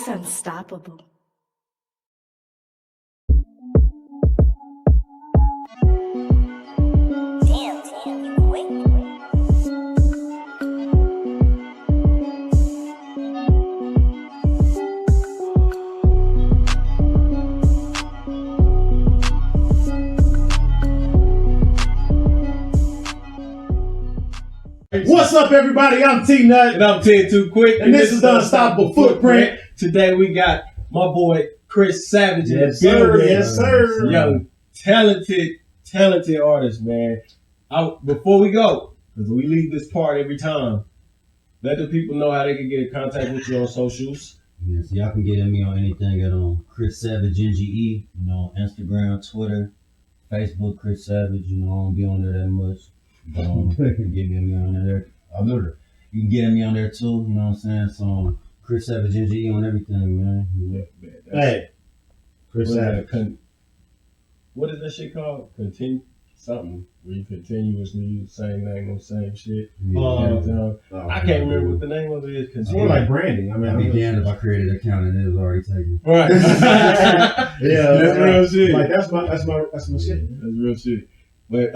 That's unstoppable. Damn, you quick. What's up, everybody? I'm T-Nut. And I'm 10 Too Quick. And this is the Unstoppable Footprint. Today we got my boy Chris Savage in the Yes, sir. building. Yes, sir. Young, talented artist, man. Before we go, because we leave this part every time, let the people know how they can get in contact with you on socials. Yes, y'all can get at me on anything at Chris Savage NGE, Instagram, Twitter, Facebook, Chris Savage. I don't be on there that much. But you can get me on there. You can get at me on there too, you know what I'm saying? So Chris Savage NGE on everything, man. Hey, Chris Savage. What is that shit called? Continue something where you continuously use the same name on the same shit. I can't remember what the name of it is. It's more like branding. I began if I created an account and it was already taken. Right. Yeah, that's real shit. Like that's my shit. That's real shit. But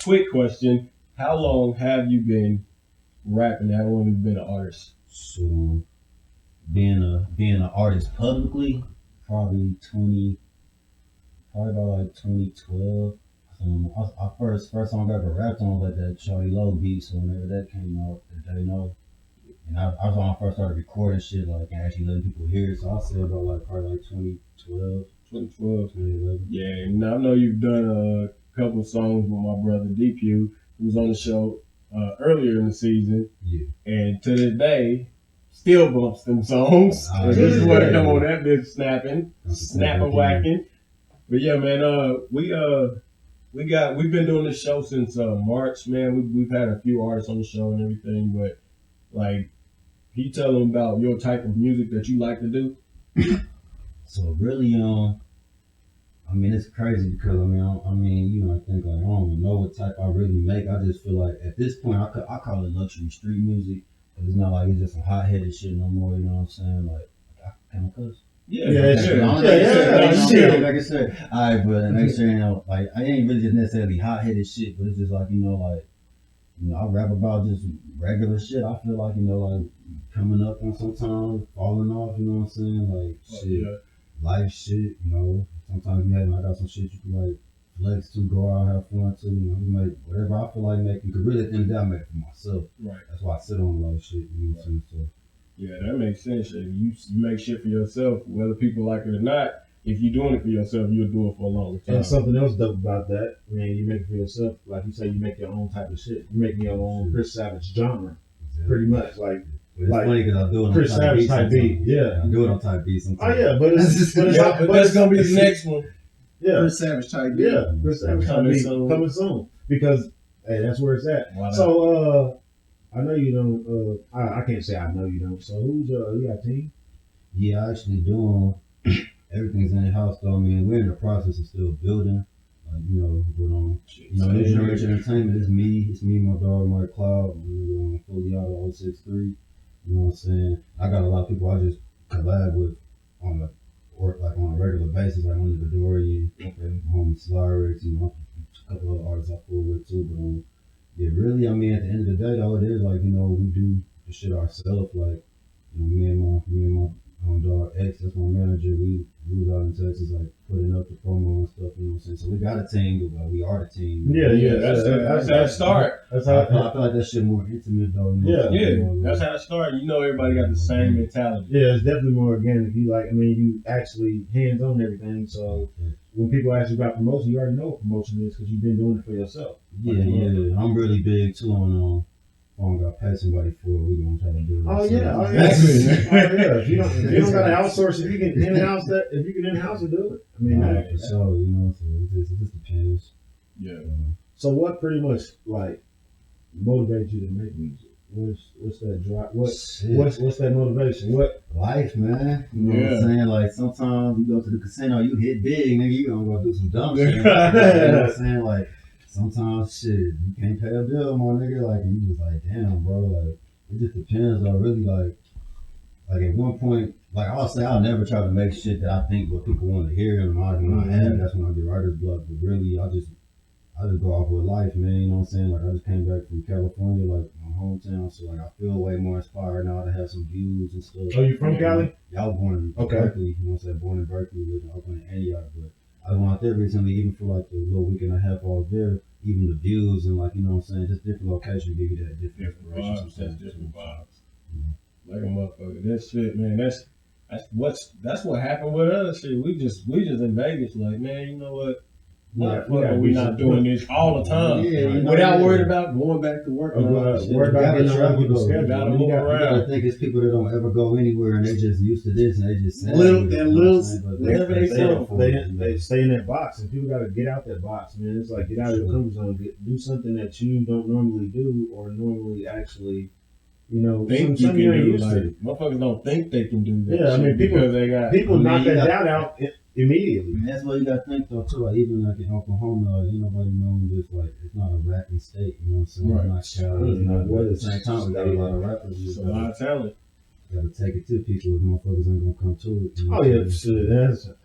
quick question: how long have you been rapping? How long have you been an artist? So being an artist publicly, probably about like 2012. I first time I ever rapped on like that Charlie Lowe beat. So whenever that came out, they know. And I was when I first started recording shit like and actually letting people hear it. So I said about like probably like 2012. 2011. Yeah, and I know you've done a couple songs with my brother DQ, who was on the show earlier in the season. Yeah. And to this day, still bumps them songs. This is where they come on that bitch snapping, whacking. But yeah, man, we've been doing this show since March, man. We've had a few artists on the show and everything, but like, can you tell them about your type of music that you like to do? So really, I mean, it's crazy because I think like I don't even know what type I really make. I just feel like at this point I call it luxury street music. But it's not like it's just some hot-headed shit no more. You know what I'm saying? Like, can I cuss? Yeah. Like I said, all right, but make sure like I ain't really just necessarily hot-headed shit, but it's just like I rap about just regular shit. I feel like like coming up and sometimes falling off. You know what I'm saying? Like shit. Yeah. Life shit, sometimes I got some shit you can like flex to, go out, have fun to, you make whatever I feel like making. Because really at the end of the day, I make it for myself. Right. That's why I sit on a lot of shit, you know what I'm saying? So, yeah, that makes sense. You make shit for yourself, whether people like it or not. If you're doing it for yourself, you'll do it for a long time. And something else dope about that, you make it for yourself. Like you say, you make your own type of shit. You make your own Chris Savage genre, pretty much. Like, but it's funny because I do it on Chris Savage type beat. Yeah, I do it on type beat sometimes. Oh yeah, but that's gonna be the next one. Yeah, Chris Savage type beat. Yeah, Chris Savage type beat coming soon because hey, that's where it's at. So I know you don't. I can't say I know you don't. So who's you got a team? Yeah, I actually do. Everything's in the house though. I mean, we're in the process of still building. Like, New Generation Entertainment. It's me, my dog, Mike Cloud. We're fully out of 063. You know what I'm saying? I got a lot of people I just collab with on a regular basis, like on the Dorian, homie Slyrix, a couple other artists I fool with too. But yeah, really, at the end of the day, though, it is like we do the shit ourselves. Like me and my dog X, that's my manager. We was out in Texas, like putting up the promo and stuff. You know what I'm saying? So we got a team, but we are the team. Yeah. That's how it start. I feel like that shit more intimate though. That's how it start. Everybody got the same mentality. Yeah, it's definitely more organic. You actually hands on everything. So when people ask you about promotion, you already know what promotion is because you've been doing it for yourself. Yeah. I'm really big too on if I got to pay somebody for it, we're gonna try to do it. Oh yeah. If you don't gotta outsource, if you can in-house it, do it. So it just depends. Yeah. So what pretty much like motivates you to make music? What's that drive? What's that motivation? What life, man? You know what I'm saying? Like sometimes you go to the casino, you hit big, nigga, you gonna go do some dumb shit. You know what I'm saying? Like sometimes shit, you can't pay a bill, my nigga. Like and you just like, damn, bro. Like it just depends. I really like at one point like I'll say, I'll never try to make shit that I think what people want to hear, and when I have, that's when I get writer's block. But really, I just go off with life, man. You know what I'm saying? Like I just came back from California, like my hometown, so like I feel way more inspired now to have some views and stuff. Oh, you from Cali? Yeah, I was born in Berkeley. You know what I'm saying? Born in Berkeley, lived in Oakland and Antioch, but I went out there recently, even for like the little week and a half I was there. Even the views and like, you know what I'm saying, just different locations give you that different inspiration. Vibes, that's different vibes. Like a motherfucker. That shit, man. That's what happened with us. Shit, we just in Vegas. Like, man, you know what? We not doing this all the time. Without worried about going back to work. Worried about getting around people's schedule. You gotta think it's people that don't ever go anywhere and they just used to this and they just they stay in that box, and people got to get out that box, man. It's like get out of your comfort zone, do something that you don't normally do or normally actually, you know, think you can do. Like, motherfuckers don't think they can do that. Yeah, I mean, people knock that doubt out immediately. And that's what you got to think though too. Like even like in Oklahoma, ain't nobody known this. Like it's not a rapping state. You know what I'm saying? Right. It's not Cali. You know, but at the same time, we got a lot of rappers. It's a lot of talent. Got to take it to people. If motherfuckers ain't gonna come to it. You know Oh yeah, shit.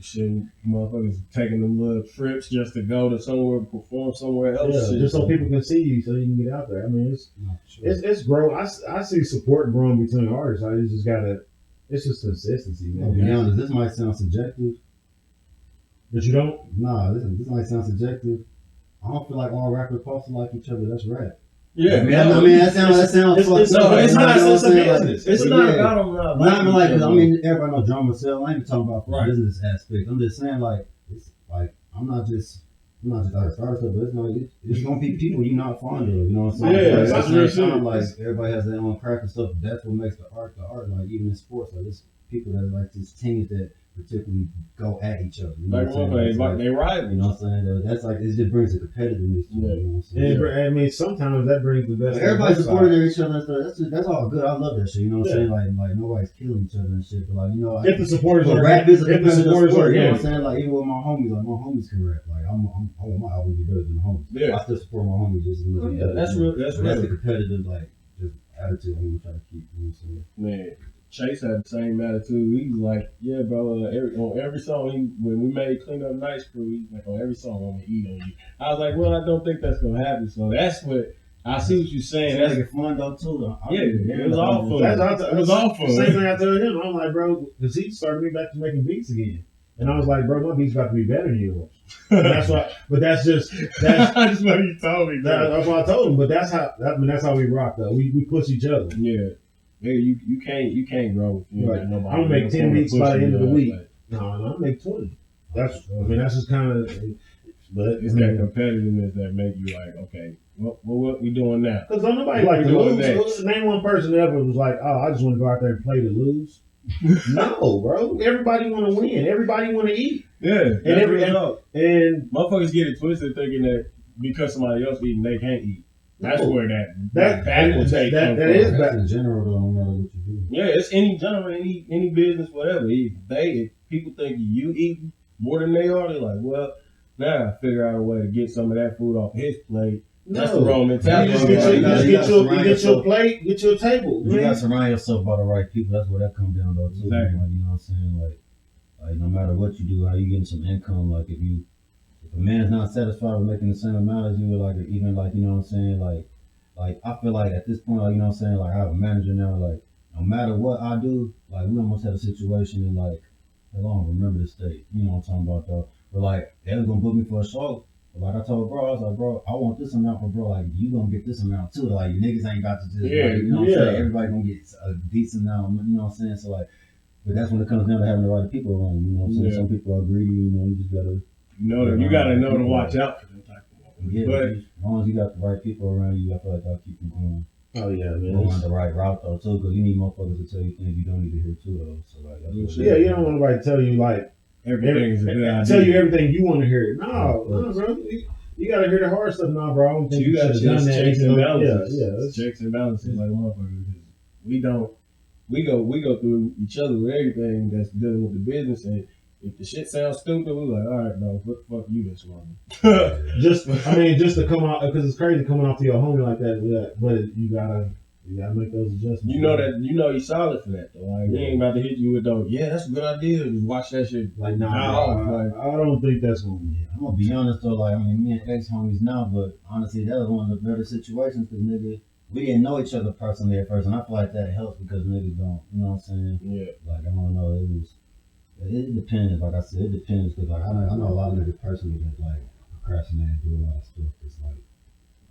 Shit, motherfuckers taking them little trips just to go to somewhere, perform somewhere else. Yeah, just so people can see you, so you can get out there. I mean, it's grow. I see support growing between artists. I just gotta. It's just consistency, man. To be honest, this might sound subjective, but you don't. Nah, this might sound subjective. I don't feel like all rappers supposed to like each other. That's rap. Yeah, I mean that sounds. It's no, it's not. It's a business. It's not about them. Not even like, I mean, everybody know drama sell. I ain't even talking about from business aspect. I'm just saying, like, it's like I'm not just out to start stuff, but it's gonna be people you're not fond of. You know what I'm saying? Yeah, like, that's at the real same time, shit. like everybody has their own craft and stuff. That's what makes the art. Like even in sports, like there's people that like these teams that particularly go at each other. You know Like one way, like they rival. You know what I'm saying? That's like it just brings a competitiveness to it. You know what I'm saying? I mean, sometimes that brings the best. Everybody's supporting each other and stuff. That's all good. I love that shit. You know what I'm saying? Like nobody's killing each other and shit. But like, you know, if the supporters are rap is a if the supporters are, you know what I'm saying? Like even with my homies, like my homies can rap. Like I want my album to be better than the homies. Yeah. I still support my homies just as much. That's real. That's the competitive like just attitude I'm gonna try to keep. You know what I'm saying? Man, Chase had the same attitude. He was like, "Yeah, bro. On every song, when we made Clean Up Nice Crew, he's like, on every song, I'm gonna eat on you." I was like, "Well, I don't think that's gonna happen." So that's what I see. What you're saying. That's like fun though too. It was all fun. It was all fun. Same thing I told him. I'm like, bro, because he started me back to making beats again, and I was like, bro, my beats about to be better than yours. That's why. But that's that's what you told me. That's what I told him. But that's how we rock though. We push each other. Yeah. Yeah, you can't grow. Right. I'm gonna make 10 beats by the end of the week. No, I'll make 20. That's just kind of. But it's that competitiveness that make you like, okay, what we doing now? Because don't nobody like to lose. Name one person that ever was like, oh, I just want to go out there and play to lose. No, bro. Everybody want to win. Everybody want to eat. Yeah, and motherfuckers get it twisted thinking that because somebody else eating, they can't eat. That's where that backwards take comes from. That is back in general, though, no matter what you do. Yeah, it's any genre, any business, whatever. If people think you eat more than they are, they're like, well, now I figure out a way to get some of that food off his plate. That's the wrong mentality. You get your plate, get your table. You got to surround yourself by the right people. That's where that comes down, though, too. Exactly. Like, you know what I'm saying? Like no matter what you do, how you getting some income. Like if a man's not satisfied with making the same amount as you, like even like you know what I'm saying, like I feel like at this point, like you know what I'm saying, like I have a manager now, like no matter what I do, like we almost had a situation in like I don't remember the state, you know what I'm talking about though. But like they was gonna book me for a show. But like I told bro, I was like, bro, I want this amount, but bro, like you gonna get this amount too. Like niggas ain't got to just like, you know what I'm saying? Everybody gonna get a decent amount, you know what I'm saying? So like but that's when it comes down to having the right people around you, know what I'm saying? Some people are greedy, you know, you just gotta you gotta know to watch out for them type of people. Yeah, but as long as you got the right people around you, I feel like that'll keep them going. Oh yeah, man. Going the right route though too, because you need motherfuckers to tell you things you don't need to hear too though. So like, you don't want nobody to tell you like everything's a good idea. Tell you everything you want to hear. No, bro. You gotta hear the hard stuff now, bro. I don't think you should have done that. Checks and balances. Yeah, checks and balances like motherfuckers. We go through each other with everything that's dealing with the business, and if the shit sounds stupid, we're like, all right, bro, what the fuck you this morning? just to come out, because it's crazy coming off to your homie like that, but you gotta You gotta make those adjustments. You know that you solid for that though. Like he ain't about to hit you with those. Yeah, that's a good idea. Just watch that shit. Like I I don't think that's gonna be. I'm gonna be honest though, like I mean, me and ex homies now, but honestly, that was one of the better situations because nigga, we didn't know each other personally at first, and I feel like that helps because niggas don't, you know what I'm saying? Yeah. Like I don't know, it depends. Like I said, it depends because like I know a lot of niggas personally that like procrastinate and do a lot of stuff. It's like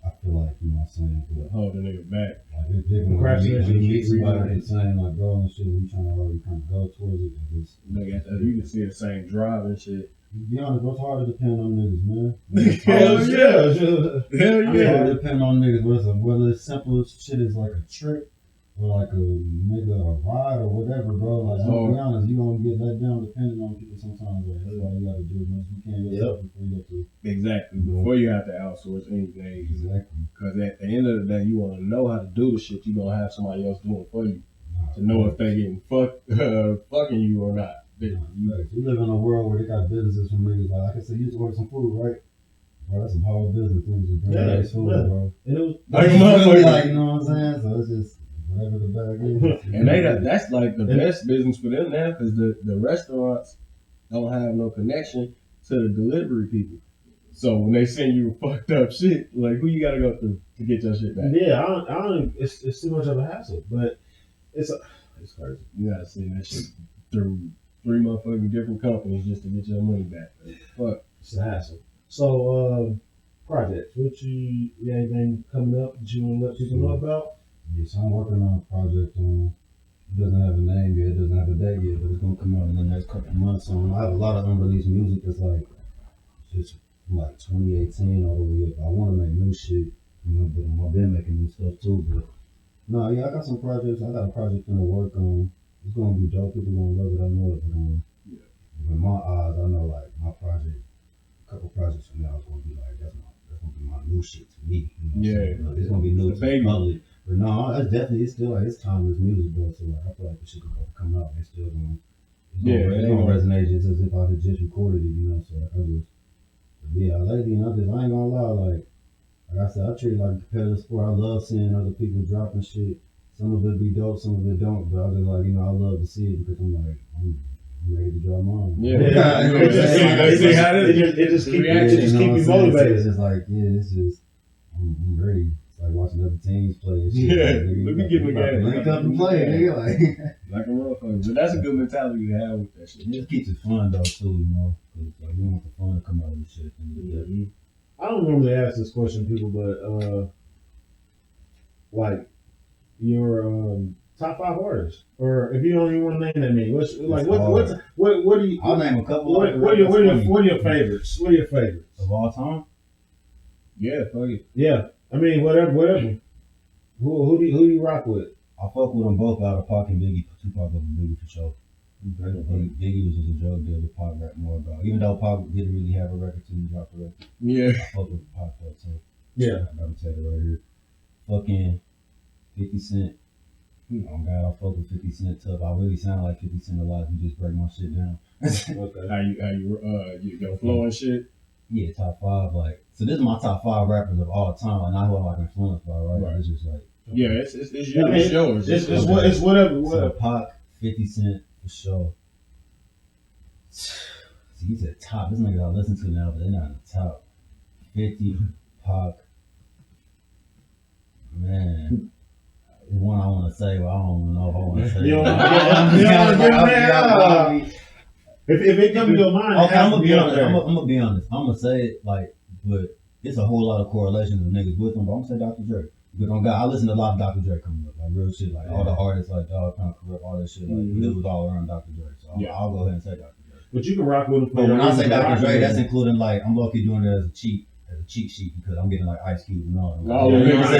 I feel like you know what I'm saying. But, Hold the nigga back. like it's different when you meet somebody that's saying like bro and shit, and you trying to already kind of go towards it. It's, You can see the same drive and shit. to be honest, it's hard to depend on niggas, man. Hell yeah. Hell It's yeah. hard to depend on niggas, whether it's simple shit as like a trick or like a nigga a ride or whatever, bro. Like, to be honest, you gonna get let down depending on people sometimes. Like, that's why you gotta do as much as you can yourself before you have to. Exactly. Before you have to outsource anything. Exactly. Because at the end of the day, you want to know how to do the shit. You gonna have somebody else doing it for you to know if they getting fucking you or not. We live in a world where they got businesses from niggas like I said, you used to work some food, right? Bro, that's some whole business. Things just bring nice food, bro. And it was Like, Like, you know what I'm saying? So it's just whatever the bag is. And that's like the best business for them now because the restaurants don't have no connection to the delivery people. So when they send you fucked up shit, like who you gotta go through to get your shit back? Yeah, I don't. It's too much of a hassle, but it's crazy. You gotta send that shit through 3 motherfucking different companies just to get your money back. Fuck. It's a hassle. So, projects. What you anything coming up that you want to let people know about? Yes, I'm working on a project. It doesn't have a name yet. It doesn't have a date yet, but it's gonna come out in the next couple of months. I have a lot of unreleased music that's like just from like 2018 all the way up. I want to make new shit, you know, but I've been making new stuff too. But no, yeah, I got some projects. I got a project in the work on. It's gonna be dope. People gonna love it. I know it. But in my eyes, I know like my project, a couple projects from now is gonna be like that's gonna be my new shit to me. You know it's gonna be new to the public. But no, that's definitely it's still like it's timeless music though. So like I feel like the shit is gonna come out. It's still gonna it's gonna resonate just as if I had just recorded it. You know, so like I just lately I ain't gonna lie like I said I treat it like a competitive sport. I love seeing other people dropping shit. Some of it be dope, some of it don't, but I just like, I love to see it because I'm like, I'm ready to draw mine. It just keep you motivated. It's just like, it's just, I'm ready. It's like watching other teams play and shit. Yeah, let me get in the game. Link up and play, nigga. Like a motherfucker. But that's a good mentality to have with that shit. It just keeps it fun though, too, you know? Cause like, you want the fun to come out of this shit. I don't normally ask this question, people, but like your top 5 artists, or if you don't even want to name that many, what do you? I'll name a couple. What are your favorites? What are your favorites of all time? Yeah, fuck it. Yeah, I mean whatever. Who do you rock with? I fuck with them both out of Pac and Biggie. Tupac over Biggie for sure. Biggie was just a drug dealer. Pac rap more about. Even though Pac didn't really have a record till he dropped the record. Yeah. I fuck with Pac though too. Yeah. I gotta tell you right here. Fucking 50 Cent. Oh God, I fuck with 50 Cent tough. I really sound like 50 Cent a lot. He just break my shit down. Okay. How you your flow and shit? Yeah, top 5. Like, so this is my top 5 rappers of all time. Like, not who I'm like influenced by, right? It's just like. Yeah, it's yours. It's whatever. So Pac, 50 Cent for sure. See, he's at top. This nigga I listen to now, but they're not in the top. 50, Pac. Man. There's one I want to say, but I don't know if I want to say it. If it comes to your mind, okay, I'm gonna be honest. I'm gonna be honest. I'm gonna say it like, but it's a whole lot of correlations of niggas with him. But I'm gonna say Dr. Dre. But on God, I listen to a lot of Dr. Dre coming up, like real shit, like all the artists, like Dog Pound, Corrupt, all that shit. Like it was all around Dr. Dre. So I'll go ahead and say Dr. Dre. But you can rock with him. But when I say Dr. Dre, that's including like I'm lucky doing it as a cheat sheet because I'm getting like Ice Cube and all. Rapping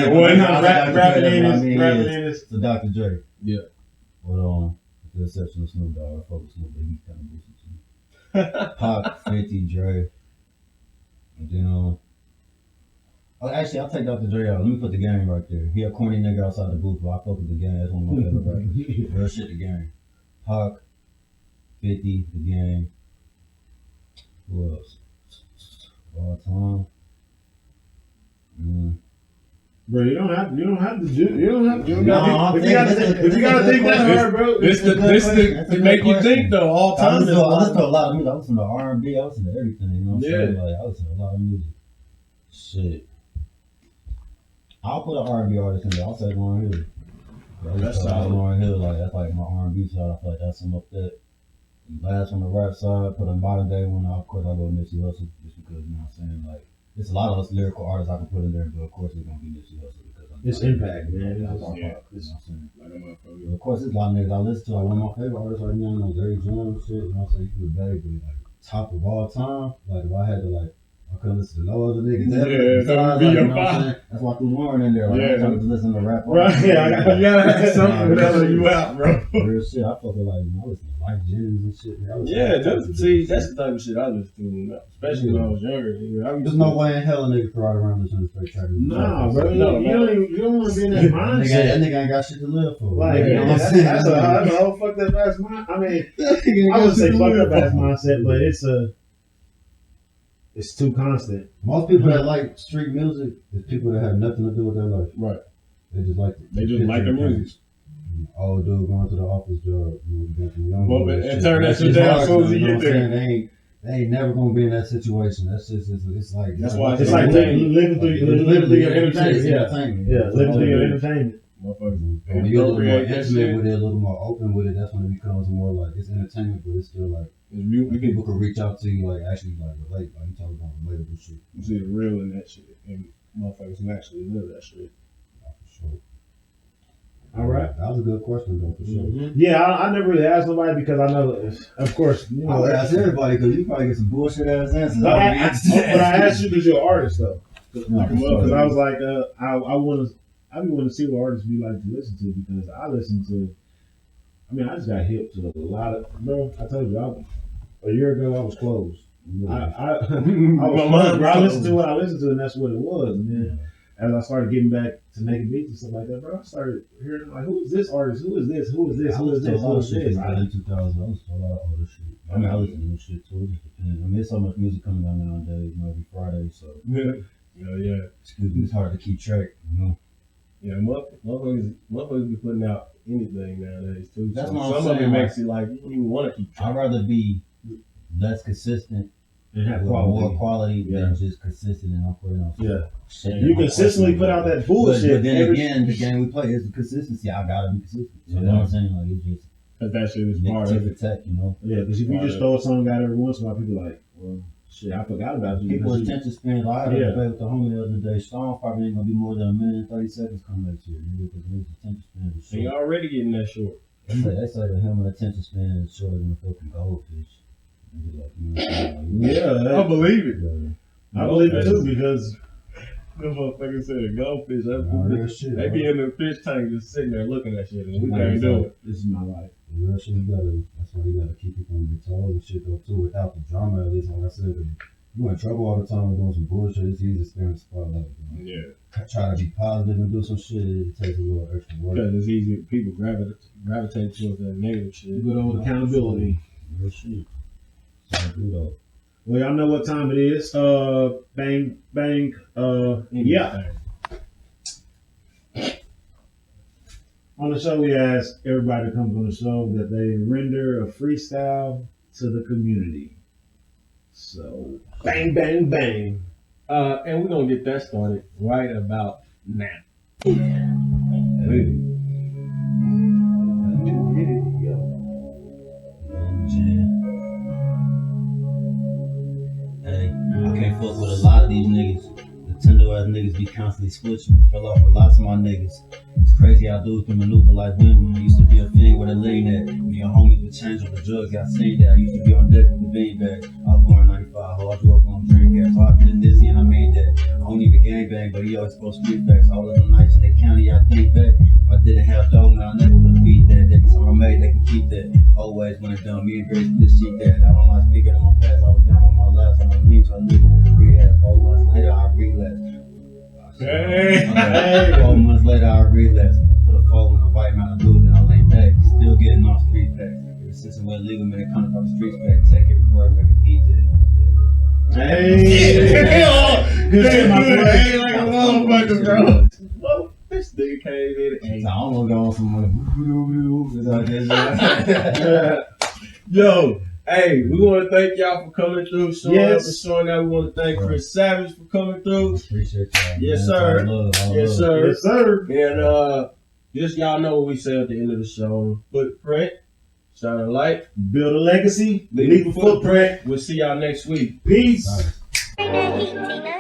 in this. So Dr. Dre. Yeah. But with the exception of Snoop Dogg, I fuck with Snoop, but he's kind of decent to me. Pac, 50, Dre, and then actually, I'll take Dr. Dre out. Let me put the Game right there. He a corny nigga outside the booth, but I fuck with the Game. That's one of my favorite rappers. Real shit, the Game. Pac, 50, the Game. Who else? All time. Bro, you don't have to do. You don't have. You No, gotta. If you gotta think that hard, bro. This to make you think though. All I time. listen to a lot of music. I listen to R&B. I listen to everything. You know what I'm saying? Like I listen to a lot of music. Shit. I'll put an R&B artist in there. I'll say Lauryn Hill. That's solid. Lauryn Hill. Like that's like my R&B side. I feel like that's some up there. Last on the rap side, put a modern day one. Of course, I go Nipsey Hussle just because you know what I'm saying. Like there's a lot of us lyrical artists I can put in there, but of course it's gonna be Nipsey Hussle because It's impact, man. That's It's- our yeah. part, you know what I'm saying. Like a motherfucker. Of course, there's a lot of niggas I listen to. Like one of my favorite artists right now, Larry Jones shit. You know what I'm saying? He was bad, but like top of all time. Like if I had to like, I couldn't listen to no other niggas ever. Yeah, that would be Like, your you know what I'm vibe. saying? That's why I threw Lauren in there. Like Yeah. I'm trying to listen to rap. Right, yeah, You gotta have something mellow you out, bro. Real shit. I fuck with like, you know, I listen to Mike Jennings and shit. Man. I listen Yeah, to all types of see, different that's shit. the type of shit I listen to, especially when I was younger. You know, There's no way in hell a nigga could ride around listening to straight track music. Nah, bro. No, You don't want to be in that That mindset. nigga ain't got shit to live for. Like, you know what I'm that's saying? a whole fucked up ass mind. I mean, I wouldn't say fucked up ass mindset, but it's too constant. Most people that like street music is people that have nothing to do with their life. Right. They just like They just like the music. Old dude going to the office job, you know, going from young Well, boy and turn that That's shit just down hard as soon as to, you you know get what I'm there. saying? They ain't never gonna be in that situation. That's just it's like That's why It's like living through your entertainment. Yeah, entertainment. yeah, living through your entertainment. Motherfuckers. When you're a little more Appropriate that intimate shit. with it, a little more open with it, that's when it becomes more like it's entertainment, but it's still like You people can reach out to you, like actually like relate, like you talking about relatable shit. see the real in that shit, and motherfuckers can actually live that shit. For sure. All right. That was a good question though, for sure. Yeah, I never really asked nobody because I know, of course, you I know. would ask everybody because you probably get some bullshit ass answers. But I would be interested in I asking. asked you because you're an artist though. No, for sure. Because I was like, I want to see what artists be like to listen to because I listen to. I mean, I just got hip to a lot of. Bro, I told you, a year ago I was closed. I was closed, bro. I listened to what I listened to, and that's what it was. And then as I started getting back to making beats and stuff like that, bro, I started hearing like, who is this artist? Who is this? Who is this? Who is this? Who is this? In 2000, I listened to a lot of older shit. I mean, I listen to new shit too. It just depends. I mean, there's so much music coming out nowadays, you know, every Friday. So, Yeah. excuse me, it's hard to keep track, you know. Yeah, motherfuckers be putting out anything nowadays too. That's So what I'm some of it saying, makes it like you don't even want to keep track. I'd rather be less consistent And have with quality. more quality Yeah. than just consistent and I'm putting out Yeah. shit. You consistently put out that bullshit. But then every- again, the game we play is the consistency. I gotta be consistent. You know Yeah. what I'm saying? Like it's just Cause that shit is part of tick it. for tack, you know. Yeah, because if you just throw a song out every once in a while, people are like, well, shit, I forgot about you. People's because you- attention spans. I had a Yeah. debate with the homie the other day. Song probably ain't gonna be more than a minute and 30 seconds coming next year. Nigga, because his attention span is So you short. already getting that short. They say the human attention span is shorter than a fucking goldfish. Nigga, like, you know what I'm saying? Like, Yeah, I believe it. yeah. I believe it too because Them motherfuckers said a goldfish. Nah, real shit. They be in the fish tank just sitting there looking at shit, and we can't do it. this is my life. Real shit, that's why you gotta keep people on your toes and shit though too, without the drama at least. Like I said, if you in trouble all the time with doing some bullshit, it's easy to stay in the spotlight. You know? Yeah, Try to be positive and do some shit, it takes a little extra work. because it's easy. People gravitate towards that negative shit. Good old accountability. Real shit. So I do though. Well, y'all know what time it is. Bang, bang. Yeah. On the show, we ask everybody that comes on the show that they render a freestyle to the community. So, bang, bang, bang. And we're gonna get that started right about now. Hey, I can't fuck with a lot of these niggas. The tender ass niggas be constantly switching. Fell off with lots of my niggas. It's crazy how dudes can maneuver like women. I used to be a fiend with a lean at. Me and homies would change up the drugs, got seen that. I used to be on deck with the bean bag. I was born in 95, ho, I grew up on drink gas. So I did this and I made that. I don't even gang bang, but he always spoke street facts. All of them nights in the county, I think back. If I didn't have dough, man, I never would have beat that. Every time I made, they can keep that. Always when it's done, me and Grace split sheet that. I don't like speaking on my past, I was down on my last. On my knees, so I knew it was a rehab. 4 months later, I relapsed. Hey. 4 months later, I relapsed. Put a fold in the white mountain dude, then I lay back. Still getting on street packs. Ever since it went legal, man, it comes from the streets back. Take every word, make it eat that. Hey! good shit, my Hey, friend. like a motherfucker, bro. Whoa, this nigga came in and I don't want to go on some Yo, hey, we want to thank y'all for coming through, showing up and Yes. showing out. We want to thank Chris Savage for coming through. Appreciate y'all. Yes, man. sir. All love, all Yes, love. sir. Yes, sir. And just y'all know what we say at the end of the show. Footprint, shine a light, Build a legacy, leave leave a a footprint. We'll see y'all next week. Peace. All right. Bring that heat, Tina.